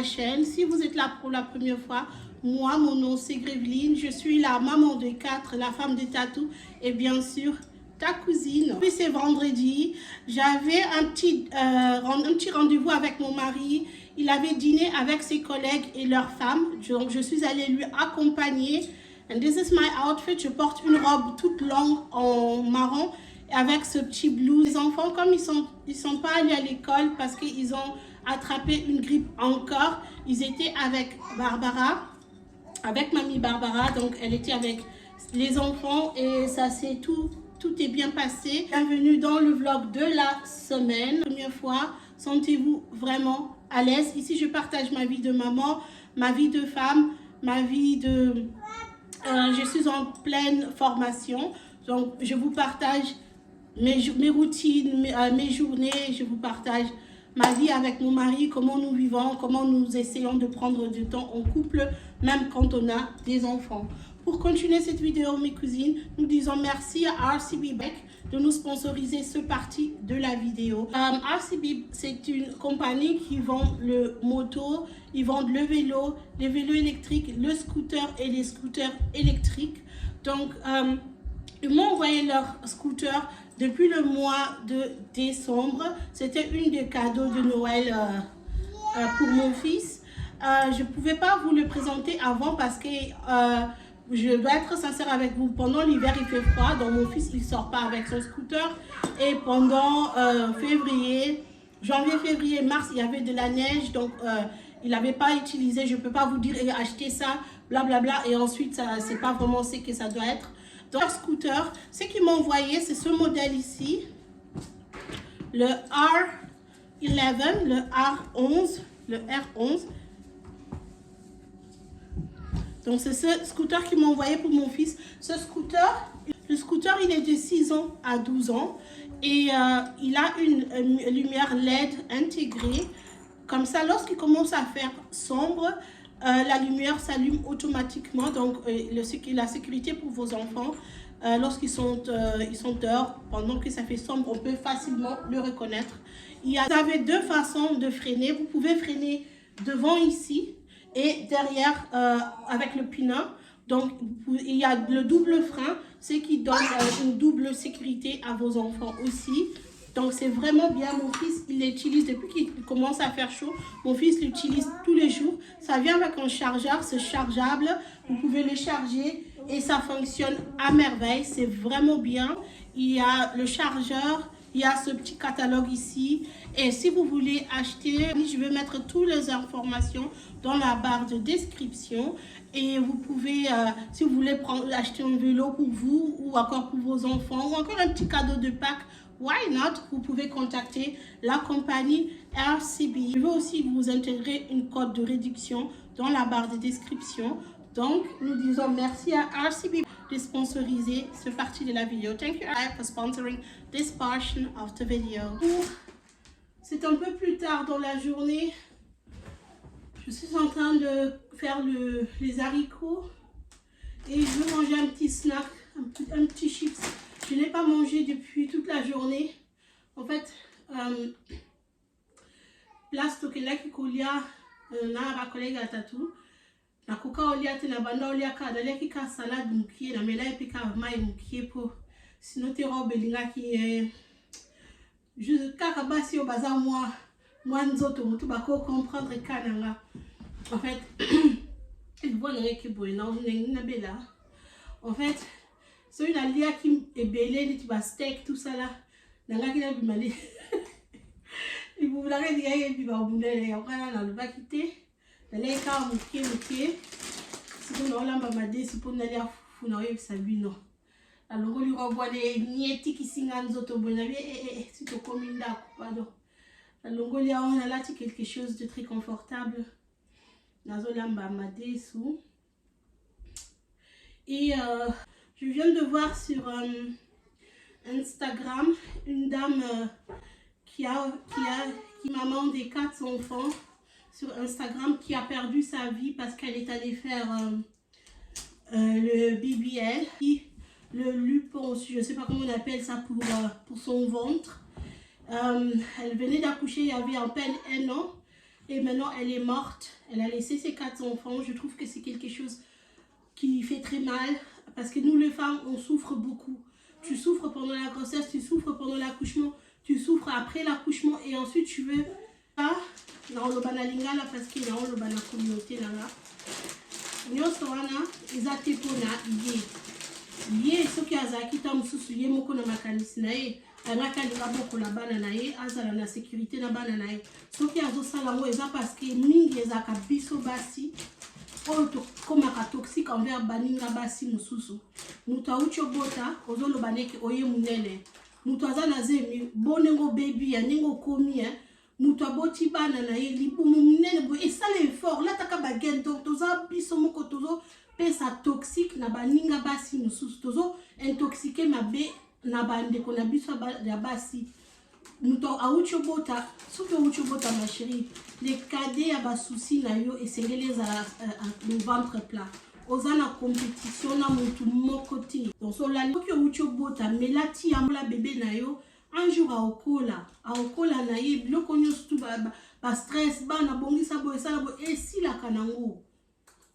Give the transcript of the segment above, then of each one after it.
ma chaîne. Si vous êtes là pour la première fois, moi, mon nom c'est Gréveline. Je suis la maman de 4, la femme de Tatou et bien sûr ta cousine. Puis c'est vendredi. J'avais un petit rendez-vous avec mon mari. Il avait dîné avec ses collègues et leurs femmes. Donc je suis allée lui accompagner. And this is my outfit. Je porte une robe toute longue en marron avec ce petit blue. Les enfants, comme ils sont pas allés à l'école parce qu'ils ont attrapé une grippe encore, ils étaient avec Barbara, avec mamie Barbara. Donc elle était avec les enfants et ça c'est tout est bien passé. Bienvenue dans le vlog de la semaine. Première fois, sentez-vous vraiment à l'aise. Ici je partage ma vie de maman, ma vie de femme, ma vie de... je suis en pleine formation, donc je vous partage mes routines, mes journées, je vous partage ma vie avec mon mari, comment nous vivons, comment nous essayons de prendre du temps en couple, même quand on a des enfants. Pour continuer cette vidéo, mes cousines, nous disons merci à RCB Bike de nous sponsoriser ce parti de la vidéo. RCB, c'est une compagnie qui vend le moto, ils vendent le vélo, les vélos électriques, le scooter et les scooters électriques. Donc, ils m'ont envoyé leur scooter depuis le mois de décembre. C'était une des cadeaux de Noël pour mon fils. Je ne pouvais pas vous le présenter avant parce que je dois être sincère avec vous. Pendant l'hiver, il fait froid, donc mon fils, il ne sort pas avec son scooter. Et pendant janvier, février, mars, il y avait de la neige, donc il n'avait pas utilisé. Je ne peux pas vous dire acheter ça, blablabla, et ensuite, ce n'est pas vraiment ce que ça doit être. Donc, leur scooter, ce qu'ils m'ont envoyé, c'est ce modèle ici, le R11, le R11. Donc, c'est ce scooter qu'ils m'ont envoyé pour mon fils. Le scooter, il est de 6 ans à 12 ans. Et il a une lumière LED intégrée. Comme ça, lorsqu'il commence à faire sombre, la lumière s'allume automatiquement. Donc, la sécurité pour vos enfants, lorsqu'ils sont dehors, pendant que ça fait sombre, on peut facilement le reconnaître. Vous avez deux façons de freiner. Vous pouvez freiner devant ici et derrière avec le pneu. Donc il y a le double frein, ce qui donne une double sécurité à vos enfants aussi. Donc c'est vraiment bien. Mon fils, il l'utilise depuis qu'il commence à faire chaud. Mon fils l'utilise tous les jours. Ça vient avec un chargeur, c'est chargeable. Vous pouvez le charger et ça fonctionne à merveille. C'est vraiment bien. Il y a le chargeur. Il y a ce petit catalogue ici. Et si vous voulez acheter, je vais mettre toutes les informations dans la barre de description. Et vous pouvez, si vous voulez acheter un vélo pour vous ou encore pour vos enfants ou encore un petit cadeau de Pâques, why not? Vous pouvez contacter la compagnie RCB. Je vais aussi vous intégrer une code de réduction dans la barre de description. Donc, nous disons merci à RCB de sponsoriser ce partie de la vidéo. Thank you for sponsoring this portion of the video. C'est un peu plus tard dans la journée. Je suis en train de faire les haricots et je veux manger un petit snack, un petit chips. Je n'ai pas mangé depuis toute la journée. En fait, place tokela kikolia na ba collègue à Tatou. Na kuka olia te na banda olia ka dalia ki ka salade mukie na mela epika mai mukie po sino te robe linga ki juste kaka basi o baza moi nzoto mutu bako comprendre kananga. En fait il voit le ki boina na bela. En fait so une alia ki ebele ni ba steak tout ça là nanga ki na bimali il vous la regarder et puis ba obundele okana na le ba quitter. Les cas mukie si vous n'avez pas madé si vous n'avez pas foutu ça lui non alors lui revoit les nieti qui singan zoto bonavi et si tu communes là pardon alors on a là quelque chose de très confortable nazo lamba madé sous et je viens de voir sur Instagram une dame qui maman des 4 enfants sur Instagram qui a perdu sa vie parce qu'elle est allée faire le BBL, le lupon, je ne sais pas comment on appelle ça pour son ventre. Elle venait d'accoucher, il y avait à peine 1 an et maintenant elle est morte. Elle a laissé ses 4 enfants. Je trouve que c'est quelque chose qui fait très mal parce que nous les femmes, on souffre beaucoup. Tu souffres pendant la grossesse, tu souffres pendant l'accouchement, tu souffres après l'accouchement et ensuite tu veux pas dans le banalinga là parce qu'il y a dans le bana communauté là. Nyonso wana ezate pona ye soki azaki ta mususu ye moko na makanisi na ye angaka linga boko la bana na ye azala na sécurité na bana na ye soki azosala ngo eza parce que mingi ezaka biso basi oyo tokomaka toxique envers baninga basi mususu mutu auti obota ozoloba ndeke oye munene mutu aza na zemi bonengo baby ya ndenge okomi mutu aboti bana na ye libumu munene boye esala effort lataka bagene toza biso moko tozo pesa toxique na baninga basi mususu tozo intoxiqué mabe na bandeko na biso ya basi mutu auti obota soki auti obota ma chérie les cadets ya basusi na yo esengeli ezala le ventre plat oza na compétition na mutu moko te donc solali soki outi obota melati yambola bebe na yo un jour aokola na ye biloko nyonso tu ba stress bana bongisa boye esala boye esilaka nango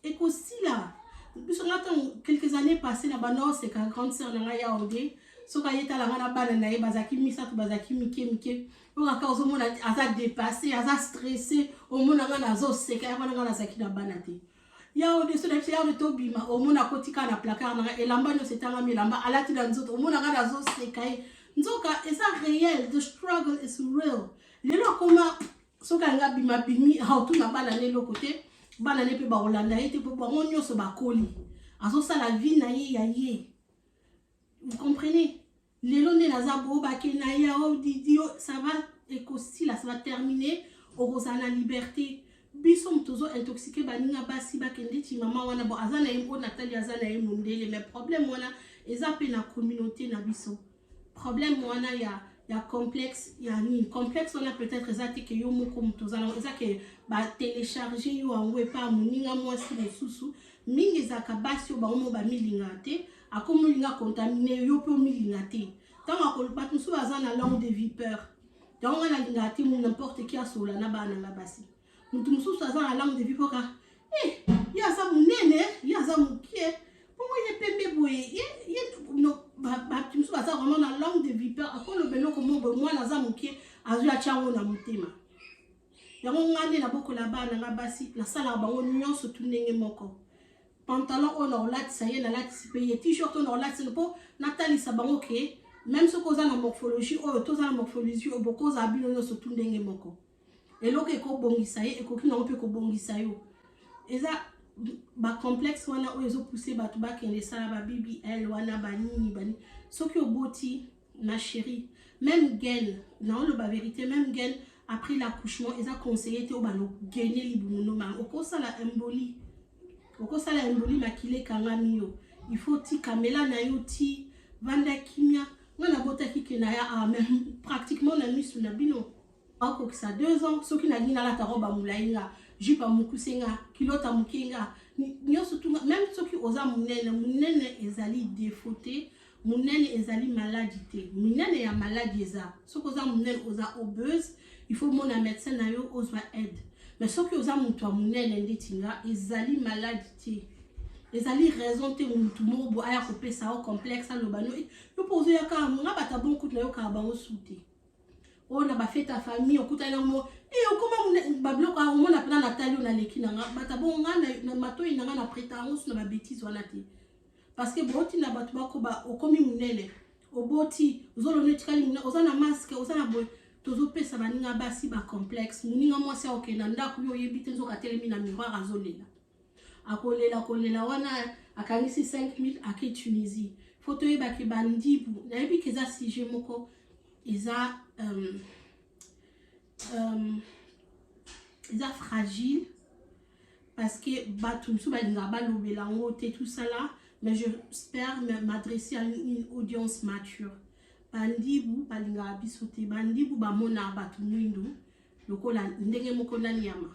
ekosila biso ngata quelques années passées na bana oseka grande sœur na ngai yaode soki ayetalanga na bana na ye bazaki misato bazaki mike okaka ozomona aza dépassé aza stressé omonanga nazoseka yakwana nga nazaki na bana te yaode so na biso yaode tobima omona kotika na placard nanga elamba nyonso etangami elamba alati na nzoto omonanga nazoseka ye nzoka eza réel, the struggle is real lelo akoma soki anga bima bimi aotuna bana ne lokote bana ne mpe baolanda ye te mpo bango nyonso bakoli azosala vie na ye ya ye. Vous comprenez? Lelo nde naza bo bake na ye o didi ça va ekosila ça va terminer orozana liberté biso mtozo intoxiqué baninga basi bakende ti mama wana bo azana ye mpo Nathalie azana ye mondele mais problème wana eza pe na communauté na biso problème wana ya complexe ya ni complexe on a peut-être ezate que yo moko mtoza na eza que ba télécharger yo ango pa moninga mwasi mosusu mingi zaka basi yo bango ba milinga te akomulinga contaminé yo pe milinga te tant akolba musu baza na langue de vipeur donc on a linga te n'importe qui a sola na bana la basi mutu musu aza na langue de vipeur ka ya za munene ya za mukie pour moi il est pembe boye no ba musu aza vraiment na langue de vipeur akolo beno ko mo moi na za mukie azu ya chango na mutema yango ngande na boko la bana nga basi na sala bango nyonso tunenge moko pantalon on orlat ça y est na lati paye t-shirt on orlat c'est pour Nathalie sabango ke même ce cause na morphologie o to za morphologie o boko za bino nyonso tunenge moko eloko eko bongisa ye eko kina mpe ko bongisa yo eza ba complexe wana o ezo pousser batu ba kende sala ba BBL wana bani soki oboti ma chérie même gain non le ba vérité même gain après l'accouchement eza conseillé te o bano gagner libuno ma okosala embolie okosala emboli makile kangami yo il faut ti kamela na yo ti vanda kimia ngana botaki ke na ya même pratiquement na misu na bino ako ça 2 ans soki na dina la ta roba mulainga jipa mukusenga kilota mukenga nyonso tu même soki oza munene ezali défauté munene ezali maladie te munene ya maladie eza soki oza munene oza obèse il faut mon médecin na yo ozwa aide. Mais ce que vous avez montré à mon tinga, ils allaient maladie, ils allaient raison te mutu mobo aya couper ça au complexe le bano. Yo poser ya ka mon abata bon coup na yo ka bango souté. On a ba fait ta famille, okuta na mo. Comment mon bablo ka mon na pena Nathalie na leki na bata bon na mato ina na prétendance na ba bêtise wana te. Parce que boti na batu bako ba okomi munene. Oboti zolo netikali munene ozana masque ozana boy. Tozopesa baninga basi ba complexe muninga mwasi okenda ndako yo yebite nzoka telemi na miroir azolela akolela wana akangisi 5000 ake Tunisie photo yeba ke bandibu na yebi keza sujet moko eza fragile parce que batu su balinga balobela ngo te tout ça là mais j'espère m'adresser à une audience mature. Bandibu balinga bisote bandibu bamona batu mwindu lokola ndenge moko ndani yama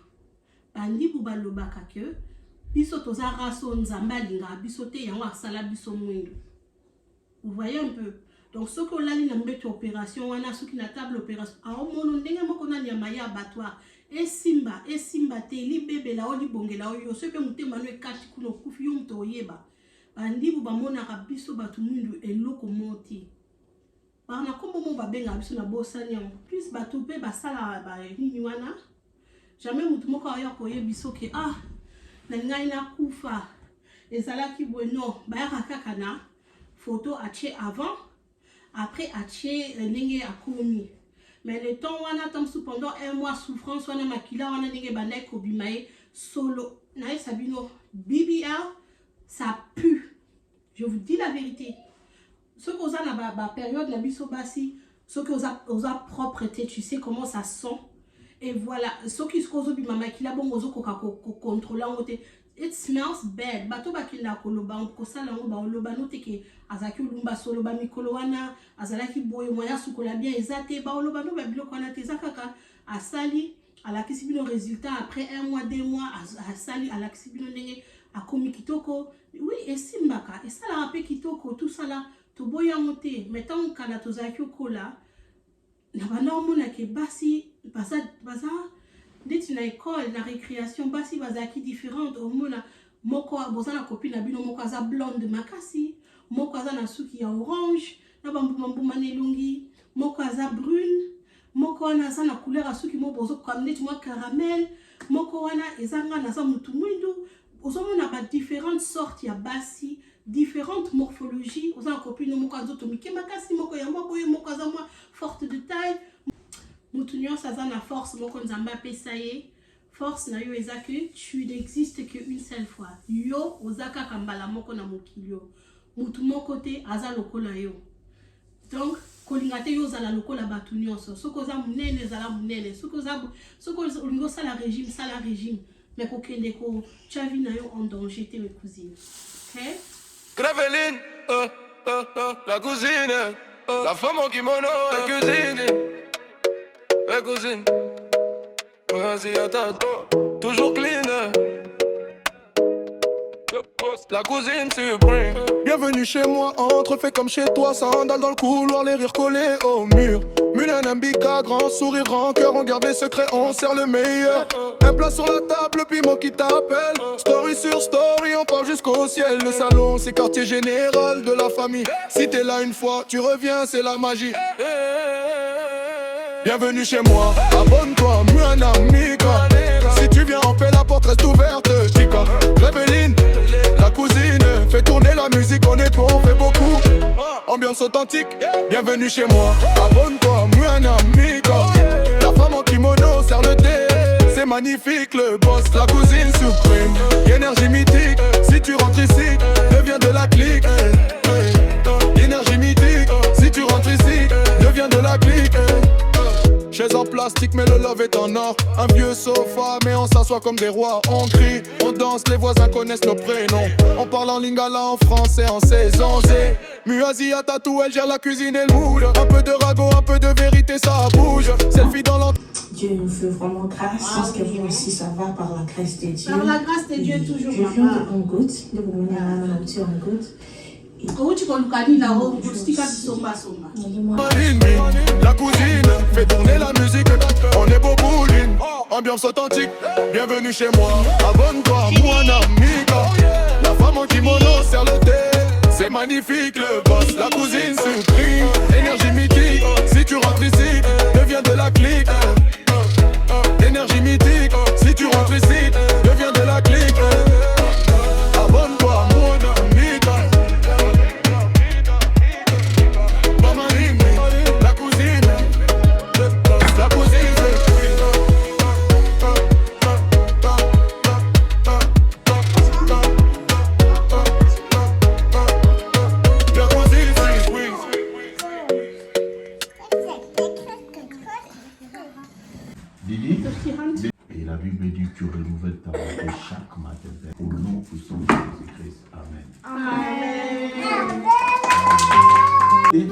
bandibu balobaka ke biso toza raso nzamba linga bisote yango asala biso mwindu. Vous voyez un peu donc ce que lali na mbeto opération wana soki na table opération a mono ndenge moko ndani yama ya abattoir esimba te libebela o libongela o yo soki motema no ekati kuna okufi yo moto oyeba bandibu bamonaka biso bato mwindu eloko moti bana kombo mo babenga biso na bosani yango plus bato mpe basala banini wana jamais moto moko oya koyebi soki na ngai nakufa ezalaki bueno bayaka kaka na photo atie avant après atie ndenge akomi. Mais le temps wana tamsu pendant un mois souffrance wana makila wana ndenge bandai kobima ye solo na sabino BBL ça pue. Je vous dis la vérité. Ce que vous avez na période la biso basi, ce que vous avez propreté, tu sais comment ça sent. Et voilà, ce qui se cause bima makila bon ozo koka contrôler en côté. It smells bad. Bato bakila koloba ko sala ngo ba oloba no teke azaki ulumba solo ba mikolo wana azalaki boye moya sukola bien ezate ba oloba no ba biloko wana te zakaka asali alakisi bino résultat après un mois 2 mois asali alakisi bino ndenge akomi kitoko. Oui, esimbaka esala rapé kitoko tout ça là to boya moté mettons kana to zaki kola na bana omona ke basi baza ndeti na école na récréation basi bazaki différente omona moko bozana copine na bino moko aza blonde makasi moko aza na suki ya orange na bambuma nelongi moko aza brune moko wana aza na couleur ya suki moko bozo comme ndeti mwa caramel moko wana ezanga na za mutu mwindu ozomona ba différentes sortes ya basi différentes morphologies oza na copine moko azoto mike makasi moko ya mwa boye moko aza mwa forte de taille. Mutunyo saza na force moko nzamba pesa ye force na yo eza que tu n'existes qu'une seule fois yo ozaka kambala moko na mokilio mutu moko te aza lokola yo donc kolinga te yo zala lokola batu nyonso soko za munene zala munene soko olingo sala régime mais kokende ko chavi na yo en danger te mes cousines. OK Graveline la cousine la femme en kimono la cuisine. Hey cousine, vas-y attends, toujours clean. La cousine suprême. Bienvenue chez moi, entre, fais comme chez toi. Sandales dans le couloir, les rires collés au mur. Mulanambika, grand sourire, rancœur. On garde les secrets, on sert le meilleur. Un plat sur la table, le piment qui t'appelle. Story sur story, on part jusqu'au ciel. Le salon, c'est quartier général de la famille. Si t'es là une fois, tu reviens, c'est la magie. Bienvenue chez moi, abonne-toi, Mulanambika. Si tu viens en paix, la porte reste ouverte, chica. Réveline, la cousine, fais tourner la musique, on est trop, on fait beaucoup. Ambiance authentique, bienvenue chez moi, abonne-toi, Mulanambika. La femme en kimono sert le thé, c'est magnifique, le boss, la cousine suprême. Énergie mythique, si tu rentres ici, deviens de la clique. Énergie mythique, si tu rentres ici, deviens de la clique. Chaise en plastique mais le love est en or. Un vieux sofa mais on s'assoit comme des rois. On crie, on danse, les voisins connaissent nos prénoms. On parle en lingala, en français, en saison Z. Muazia Tatou, elle gère la cuisine et le mood. Un peu de ragot, un peu de vérité, ça bouge. Selfie dans l'entrée. Dieu nous fait vraiment grâce. Parce que vous aussi, ça va par la grâce de Dieu. Par la grâce de Dieu, toujours. Je viens de Hongout, de Hongout. La cousine fait tourner la musique. On est beau bouline, ambiance authentique. Bienvenue chez moi, abonne-toi, Mulanambika. La femme en kimono sert le thé, c'est magnifique le boss. La cousine suprême, énergie mythique. Si tu rentres ici, deviens de la clique. Énergie mythique, si tu rentres ici, deviens de la clique. Abonne-toi, Mulanambika. La cousine, la cousine. Lily, et la Bible dit que tu renouvelles ta beauté chaque matin. Au nom puissant de Jésus-Christ. Amen. Amen. Et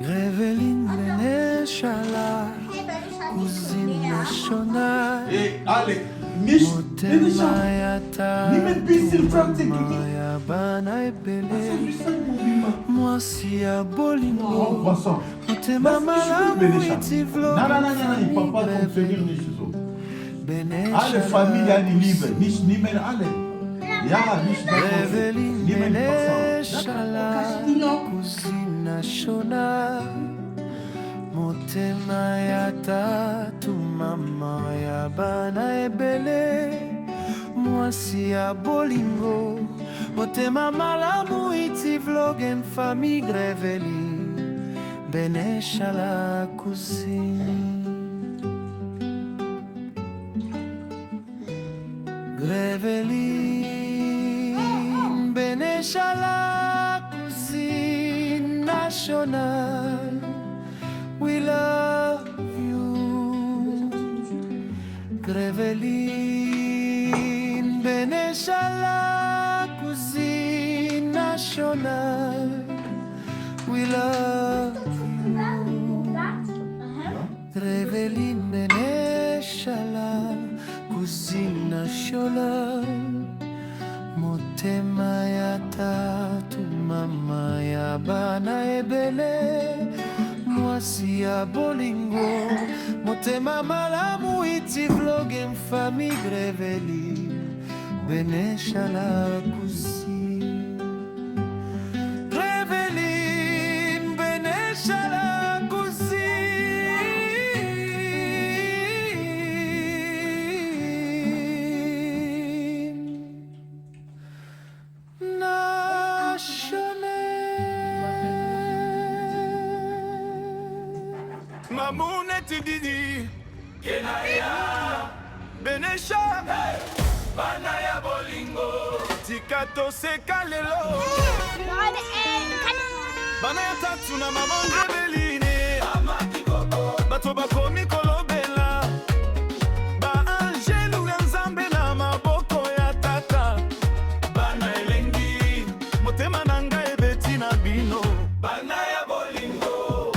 Réveline Beneshala, cousine nationale. allez. motema ya tatu mama ya bana ebele mwasi ya bolingo motema malamu iti vlogi Alle Familie an die Liebe, nicht nehmen alle. Ja, nicht nehmen Cousine Shona motema ya tatu mama ya bana ebele mwasi ya bolingo motema malamu iti vlog en famille greveli beneshala cousine Greveline, Beneshala, Cousine National, we love you. Greveline, Beneshala, Cousine National, we love you. Greveline, Beneshala, Cousine Shola motema ya tatu mama ya bana ebele mwasi ya bolingo motema malamu iti vlog en famille greveli beneshala Cousine Greveline beneshala Cousine Mamouneti Didi Kenaya Benesha Banaya Bolingo Tikato Sekalelo Banaya Tatuna Maman Greveline Bato Bakomi Kolobela Ba Angelu Nzambe na maboko ya tata Bana elengi Motema nanga ebeti na bino Banaya Bolingo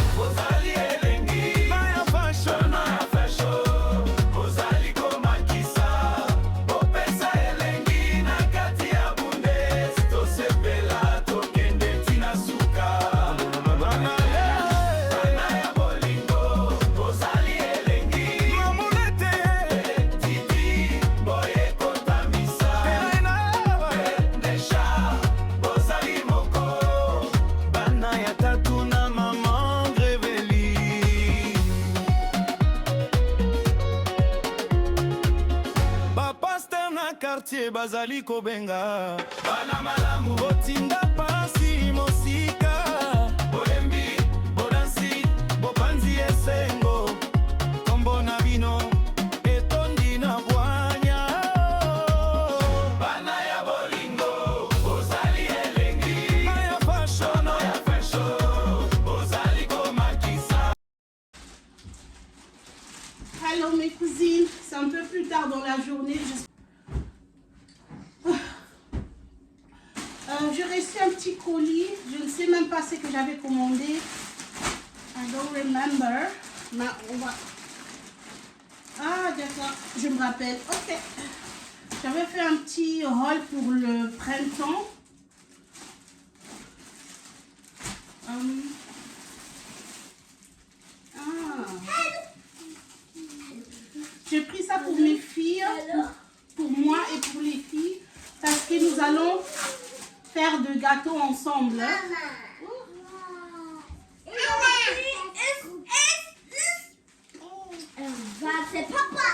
quartier bazali kobenga bana malamu botinda pasi mosika bolembi bodansi bopanzi esengo kombo na bino etondi na bwanya bana ya bolingo bozali elengi ya fashion bozali komakisa. Hello mes cousines, c'est un peu plus tard dans la journée. J'ai reçu un petit colis, je ne sais même pas ce que j'avais commandé. I don't remember. Mais on va... Ah d'accord, je me rappelle. Ok. J'avais fait un petit haul pour le printemps. J'ai pris ça pour mes filles, pour moi et pour les filles, parce que nous allons faire de gâteaux ensemble. C'est papa.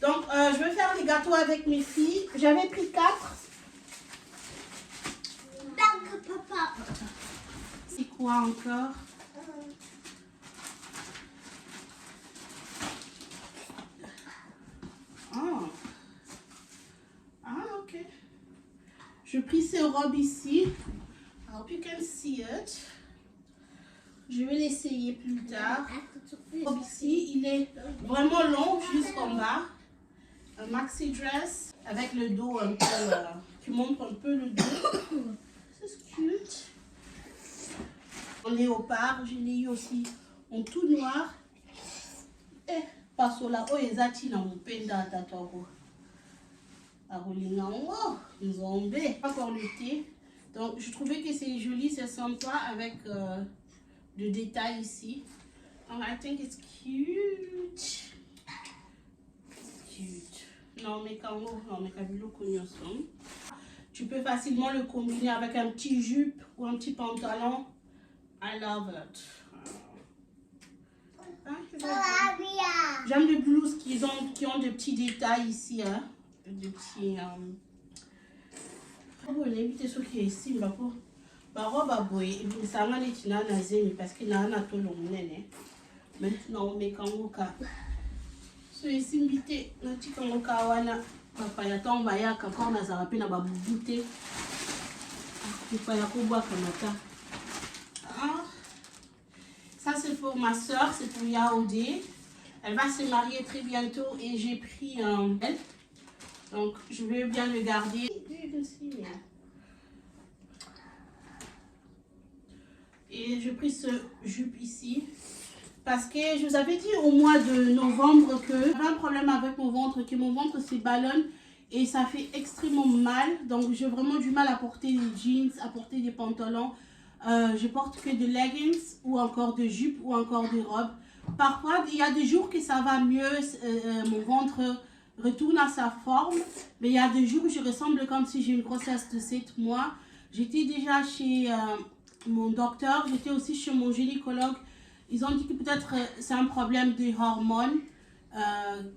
Donc, je vais faire les gâteaux avec mes filles. J'avais pris 4. Papa. C'est quoi encore? Ok. Je pris ces robes ici. I hope you can see it. Je vais l'essayer plus tard. Le robe ici, il est vraiment long jusqu'en bas. Un maxi dress avec le dos un peu, qui montre un peu le dos. C'est cute. En léopard, je l'ai eu aussi en tout noir. Et parce que là, oh, ils attirent mon penda tatouage. Encore le thé. Donc, je trouvais que c'est joli, c'est sympa avec le détail ici. And I think it's cute. Non, mais quand tu peux facilement le combiner avec un petit jupe ou un petit pantalon. I love it. J'aime les blouses qui ont des petits détails ici. Hein? Des petits... on évite ce qui est ici. Parce qu'il y a un atome. Maintenant, mais quand on a... So ici, invité, papa ya tomba ya kako na zarape na babubute. Papa ya koboa kamata. Ça c'est pour ma soeur, c'est pour Yaoudé. Elle va se marier très bientôt et j'ai pris un bel. Donc je vais bien le garder. Et j'ai pris ce jupe ici. Parce que je vous avais dit au mois de novembre que j'avais un problème avec mon ventre, que mon ventre se ballonne et ça fait extrêmement mal. Donc j'ai vraiment du mal à porter des jeans, à porter des pantalons. Je porte que des leggings ou encore des jupes ou encore des robes. Parfois, il y a des jours que ça va mieux, mon ventre retourne à sa forme. Mais il y a des jours où je ressemble comme si j'ai une grossesse de 7 mois. J'étais déjà chez mon docteur, j'étais aussi chez mon gynécologue. Ils ont dit que peut-être c'est un problème de hormones.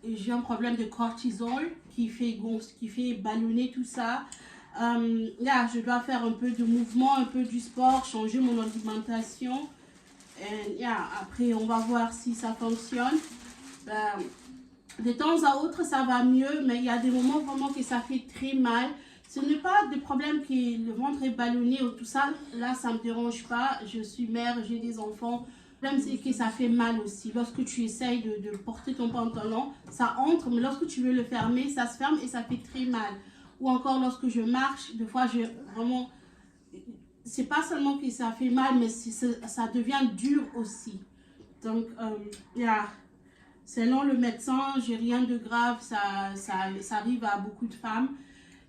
J'ai un problème de cortisol qui fait ballonner tout ça. Là, je dois faire un peu de mouvement, un peu du sport, changer mon alimentation. Et après, on va voir si ça fonctionne. De temps à autre, ça va mieux, mais il y a des moments vraiment que ça fait très mal. Ce n'est pas des problèmes que le ventre est ballonné ou tout ça. Là, ça ne me dérange pas. Je suis mère, j'ai des enfants. Le problème, c'est que ça fait mal aussi. Lorsque tu essayes de porter ton pantalon, ça entre, mais lorsque tu veux le fermer, ça se ferme et ça fait très mal. Ou encore lorsque je marche, des fois, vraiment... C'est pas seulement que ça fait mal, mais ça devient dur aussi. Donc, selon le médecin, j'ai rien de grave, ça arrive à beaucoup de femmes.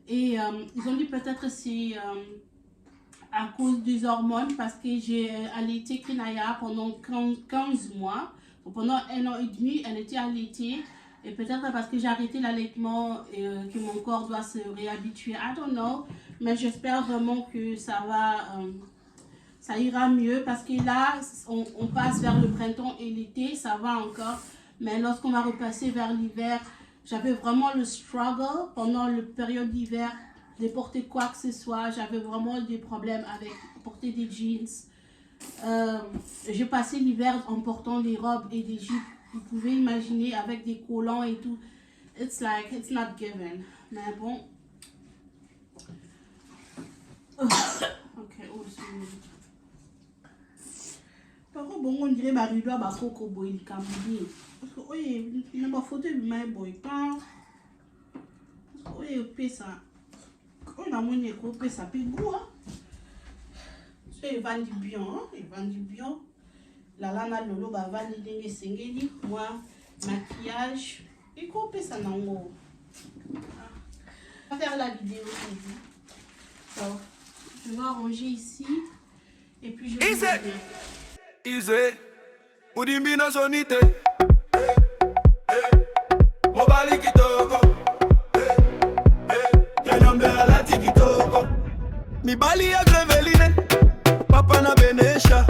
Et ils ont dit peut-être c'est à cause des hormones, parce que j'ai allaité Kinaya pendant 15 mois. Donc, pendant 1 an et demi, elle était allaitée. Et peut-être parce que j'ai arrêté l'allaitement et que mon corps doit se réhabituer. I don't know. Mais j'espère vraiment que ça ira mieux. Parce que là, on passe vers le printemps et l'été, ça va encore. Mais lorsqu'on va repasser vers l'hiver, j'avais vraiment le struggle pendant la période d'hiver de porter quoi que ce soit. J'avais vraiment des problèmes avec porter des jeans. J'ai passé l'hiver en portant des robes et des jupes. Vous pouvez imaginer avec des collants et tout. It's like, it's not given. Mais bon. Ok, oh, par contre, bon, on dirait que je dois faire coco boy parce que, oui, il n'a pas photo de my boy. Parce que, oui, il ça. On a mon écho, ça peut goût. Il vend du bien, il vend du bien. La lana lolo ba vandi denge sengeli, moi maquillage et couper ça nango. On va faire la vidéo aujourd'hui. Donc, je vais arranger ici et puis je vais Easy, udimbi na sonite. Mobali kitoko. Yanombe ala tikitoko. Mi bali ya greveline. Papa na benesha.